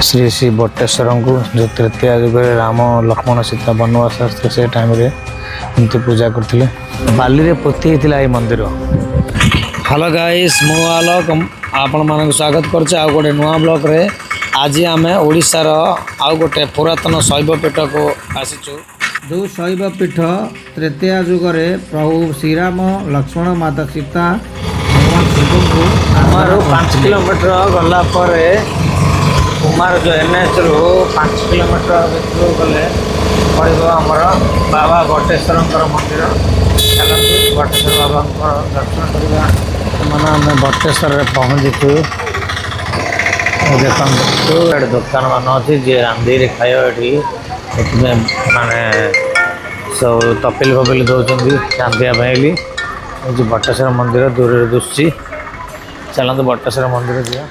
श्री श्री बटेश्वर को जो तृतीय युग राम लक्ष्मण सीता बनवास आसते से टाइम रे एमती पूजा करते बाली रे पोती होता मंदिर। हेलो गाइस मु आलोक आपण मानक स्वागत करछे आ गोटे नुआ ब्लॉक रे। आज आम ओडिशार आउ गोटे पुरातन शैव पीठ को आसीचु जो शैव पीठ तृतीय युग रे प्रभु श्रीराम लक्ष्मण माता सीता भगवान शिव को आमार 5 किलोमीटर गला पर कुमार जो एनएच रु 5 किलोमीटर भितर गले पड़ो आमर बाबा बटेश्वर मंदिर। चलते बटेश्वर बाबा दर्शन करवा मैंने आम बटेश्वर पहुँचीचु। देखते दुकान मान अच्छी जी रांधि खाए माने सब तपिल फपिल दौरान रांधियाली बटेश्वर मंदिर दूर दुसुची। चलते बटेश्वर मंदिर जा।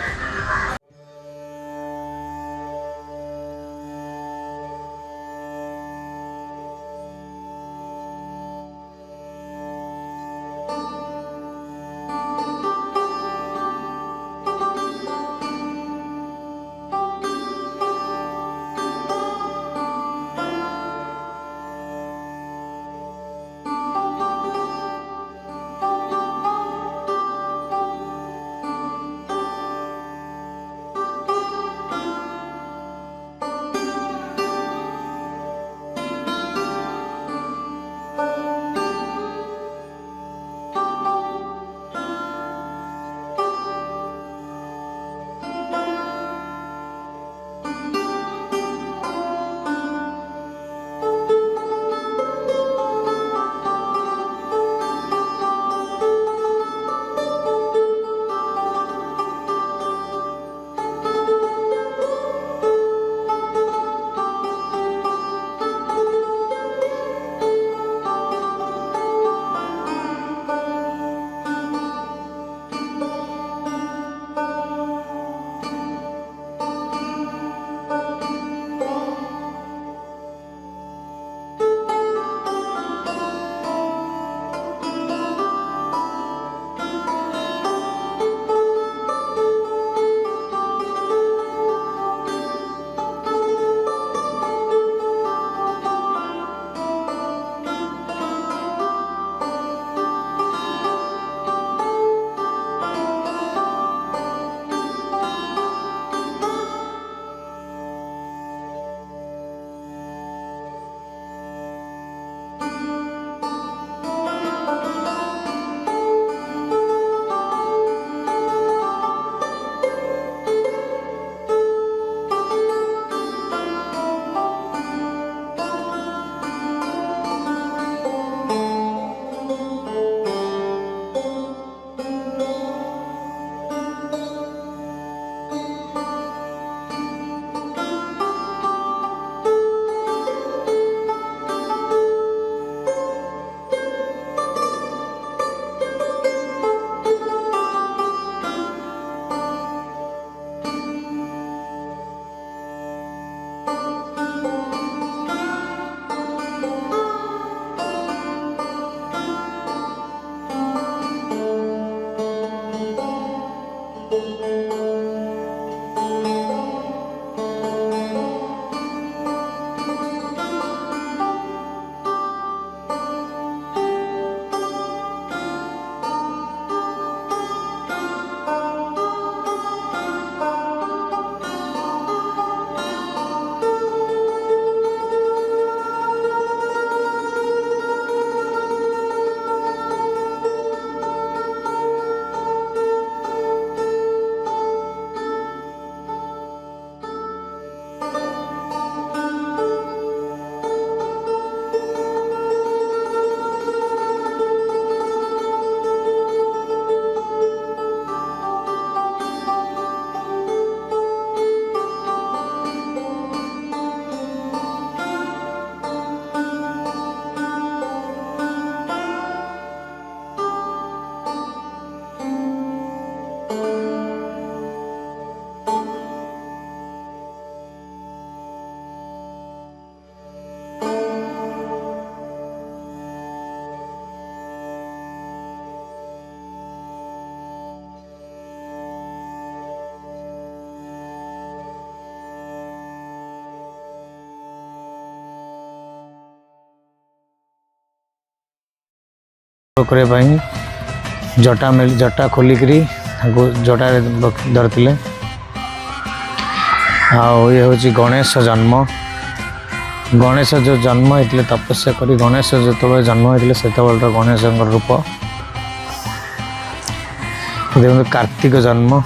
करने जटा खोलिकी जटा धरते। ये हूँ गणेश जन्म। गणेश जो जन्म होते तपस्या करी गणेश जो जन्म होते से गणेश रूप। देखो कार्तिक जन्म,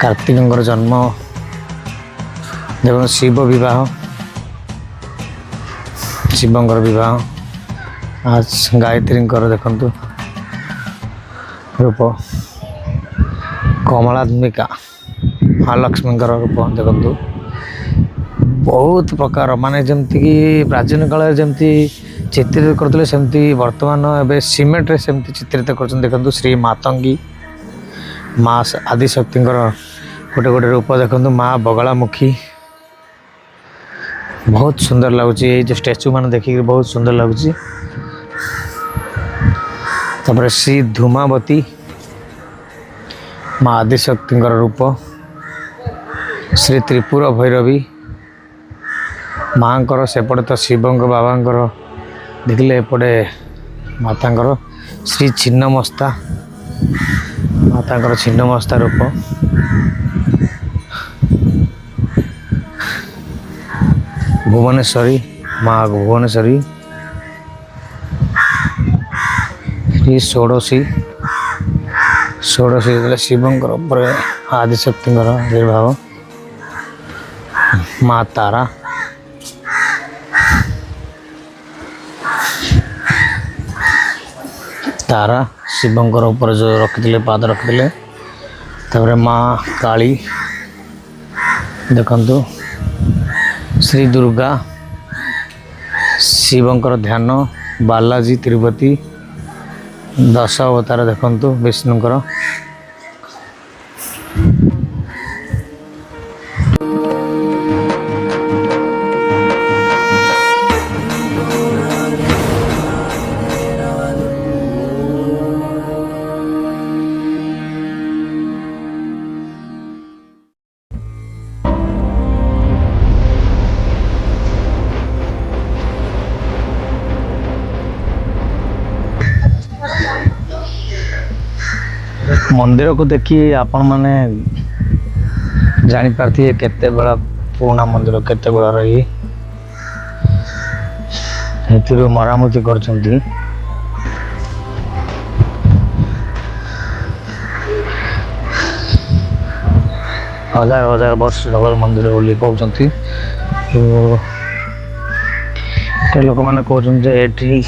कार्तिक जन्म। देखो शिव विवाह, शिवंकर विवाह। आज गायत्री देखु रूप। कमलात्मिका महालक्ष्मी रूप देखु। बहुत प्रकार माने जमती कि प्राचीन काल जमती चित्रित करते सेमती वर्तमान एवं सीमेंट रे सेमती चित्रित कर देखु। श्री मातंगी माँ आदिशक्ति गोटे गोटे रूप देखु। माँ बगलामुखी बहुत सुंदर लगुच। ये जो स्टैचू मान देखिक बहुत सुंदर लगुच। तापर श्री धूमावती माँ आदिशक्ति रूप। श्री त्रिपुरा भैरवी माँ सेपटे तो शिवंक बाबा देखिले एपटे माता श्री छिन्नमस्ता माता छिन्नमस्ता रूप। भुवनेश्वरी माँ भुवनेश्वरी। श्री षोडशी षोडशी शिवंकर आदिशक्ति निर्भाव। माँ तारा तारा शिवंकर ऊपर जो रखिले पाद रखिले। तापर माँ काली देखंतु। श्री दुर्गा शिवंकर ध्यान। बालाजी तिरुपति 10 अवतार देखंतु विष्णुकर। मंदिर को देखी आपण माने जानी पारथी केते बड़ा पुराना मंदिर केते बड़ा रही। हेतिरो मरामती करछंती। हजार हजार वर्ष डबल मंदिर बोली कहउछंती। तो लोक माने कहउछन जे एठी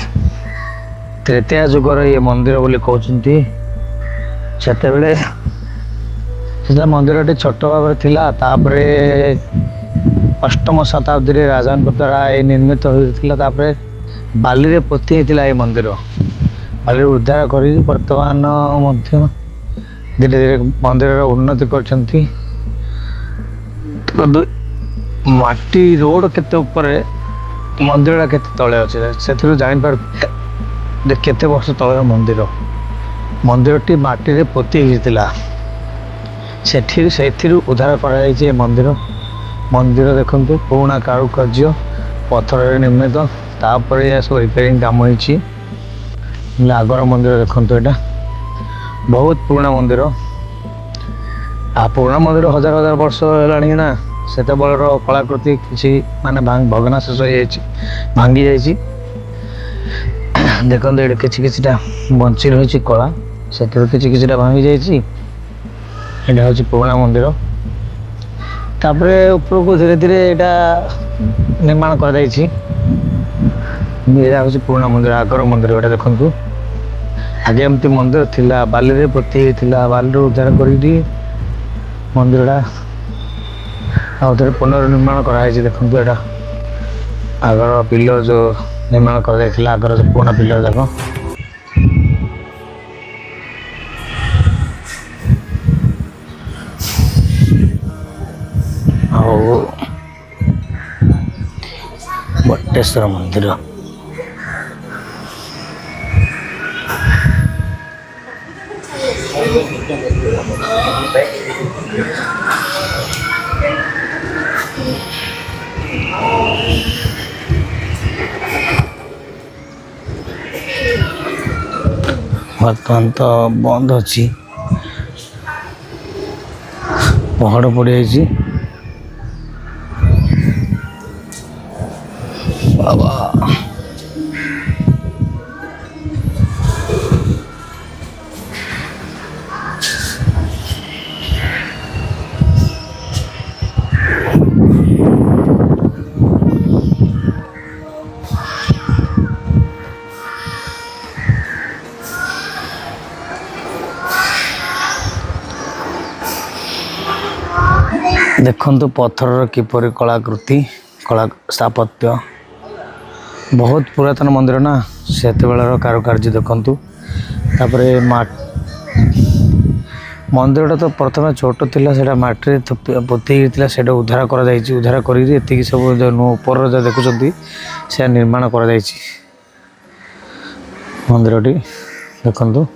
त्रेता युगर ये मंदिर बोली कहउछंती। सेते बेले मंदिर छोट भाव थिला। तापरे अष्टम शताब्दी रे राजा द्वारा निर्मित होता। तापरे बाली रे पोती होता ये मंदिर। बाली उद्धार कर वर्तमान धीरे धीरे मंदिर उन्नति करछंती। माटी रोड केते ऊपर मंदिर केते तळे अछि से जानि पार केते वर्ष तळे मंदिर। मंदिरटी माटी रे पोती होता। से उद्धार कर मंदिर। मंदिर देखु पुराना कारुकार्य पत्थर निर्मित। तापर सब रिपेयरिंग काम होती। आगर मंदिर देखु यहाँ बहुत पुराना मंदिर। पुराना मंदिर हजार हजार वर्ष है ना। से कलाकृति किसी माने भग्नाशेष हो भांगी जाइए। देखो ये किछिटा बंची रही कला से किछिटा भांगी जाइए। यहाँ हूँ पुराना मंदिर। तापर ऊपर को धीरे धीरे यहाँ निर्माण कर पुराना मंदिर आगर मंदिर। यहाँ देखु आगे एमती मंदिर थिला बाली रे पोती थिला। बाली उद्धार कर मंदिर आउे पुनर्निर्माण कराई। देखु यहाँ आगर पिलर जो निर्माण कर आगर जो पुराना पिलर जाक बटेश्वर मंदिर। बर्तमान तो बंद अच्छी पहाड़ पड़ जाइए बाबा देखु पत्थर किपर कलाकृति कला स्थापत्य बहुत पुरातन मंदिर ना से कारुकार्य देखु मंदिरटा तो प्रथम छोट था माटी पोती से उद्धार उद्धार कर सब ऊपर जो देखुं से निर्माण कर मंदिरटी देखु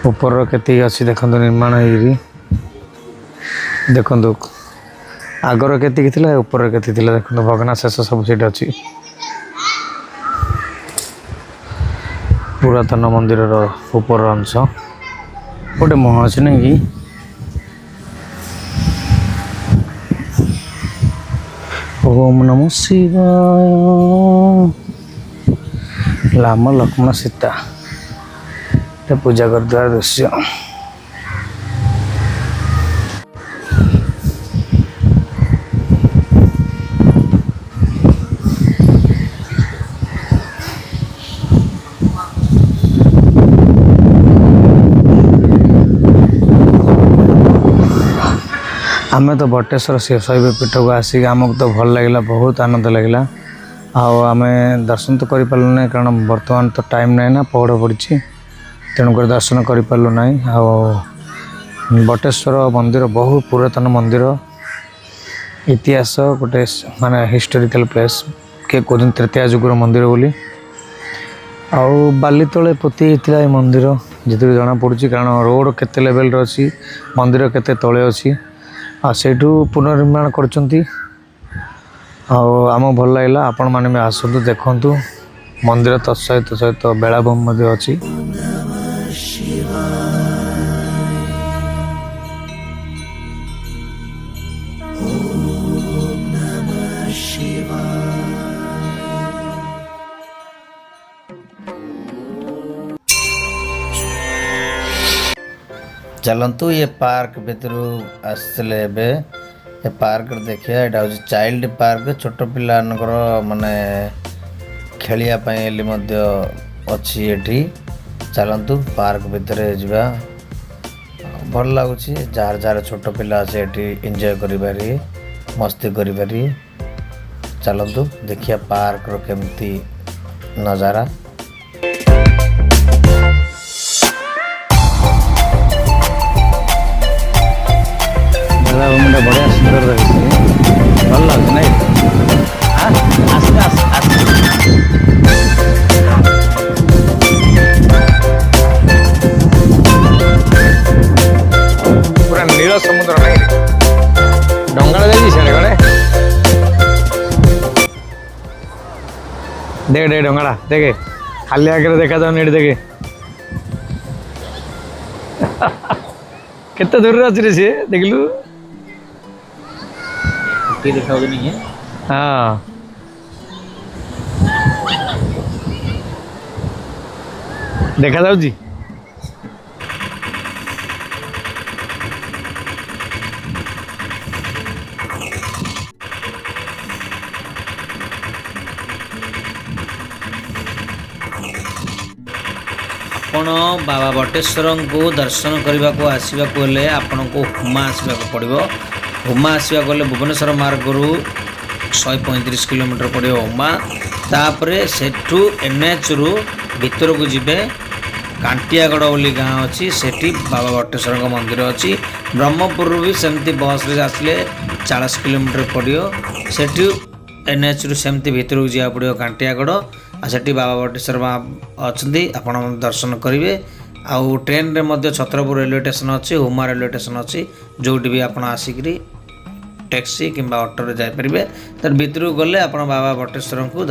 ऊपर के अच्छी देखु निर्माण हो देखु आगर के ऊपर के देखो भग्नाशेष सब सीट अच्छी पुरातन मंदिर ऊपर अंश गोटे मुह अच्छे नहीं कि ओम नमो शिवाय राम लक्ष्मण सीता पूजा करदे दृश्य आमे तो बटेश्वर शिव शैव पीठ को आसिक आमको तो भल लगे बहुत आनंद लगे आमे दर्शन तो करूँ ना कारण बर्तमान तो टाइम ना ना पहड़ पड़ी तेणुक दर्शन करूँ ना बटेश्वर मंदिर बहुत पुरातन मंदिर इतिहास गोटे माने हिस्टोरिकल प्लेस किए कहते तृतीय जुगर मंदिर बोली आउ बाली तले पोती होता है मंदिर जितने जना पड़ी कारण रोड केते लेवल अच्छी मंदिर केते तले अच्छी सेठू पुनर्निर्माण करचंती आम भल लगे आपण मैंने भी आसतु देखु मंदिर तत्सहित सहित बेलाभूमि अच्छी चलतु ये पार्क भीतर आसले ये पार्क देखिए यहाँ हूँ चाइल्ड पार्क छोट पिला माने खेलियापाई अच्छी ये चलतु पार्क भितर जा भल लगुच जार जार छोट पिला अच्छे ये एंजॉय करी मस्ती करी चलतु देखिए पार्क रो केमती नजारा बढ़िया सुंदर रही भल लगे नहीं पूरा नील समुद्र नहीं डंगा जाए देख देख डंगा देखे खाली आगे देखा जाओ नहीं देखे केते दूर अच्छी रे सी देखलु देखा नहीं है हाँ देखा जाऊ जी आपण बाबा बटेश्वर को दर्शन करने को आसवाक हेल्ले आपण को हुमा आसवाक पड़ो हुमा आसवाक गले भुवनेश्वर मार्ग रु 135 किलोमीटर पड़ो हुमा तापरे सेठू एनएच रु भीतर को जीवे कांटियागढ़ बोली गाँ अच्छी सेठी बाबा बटेश्वर मंदिर अच्छी ब्रह्मपुर भी सेमती बस रे आसले 40 किलोमीटर पड़ो सेठी एनएच रु सेमती भीतर को जा पड़ो कांटियागढ़ आ सेठी बाबा बटेश्वर अच्छा आपण दर्शन करेंगे आउ ट्रेन रे मध्य छत्रपुर रेलवे स्टेशन अच्छी हुमा रेलवे स्टेशन अच्छी जोटी भी आप आसिक टैक्सी किंबा ऑटो रे जाई परिबे तर भीतर को गले आपण बाबा बटेश्वर को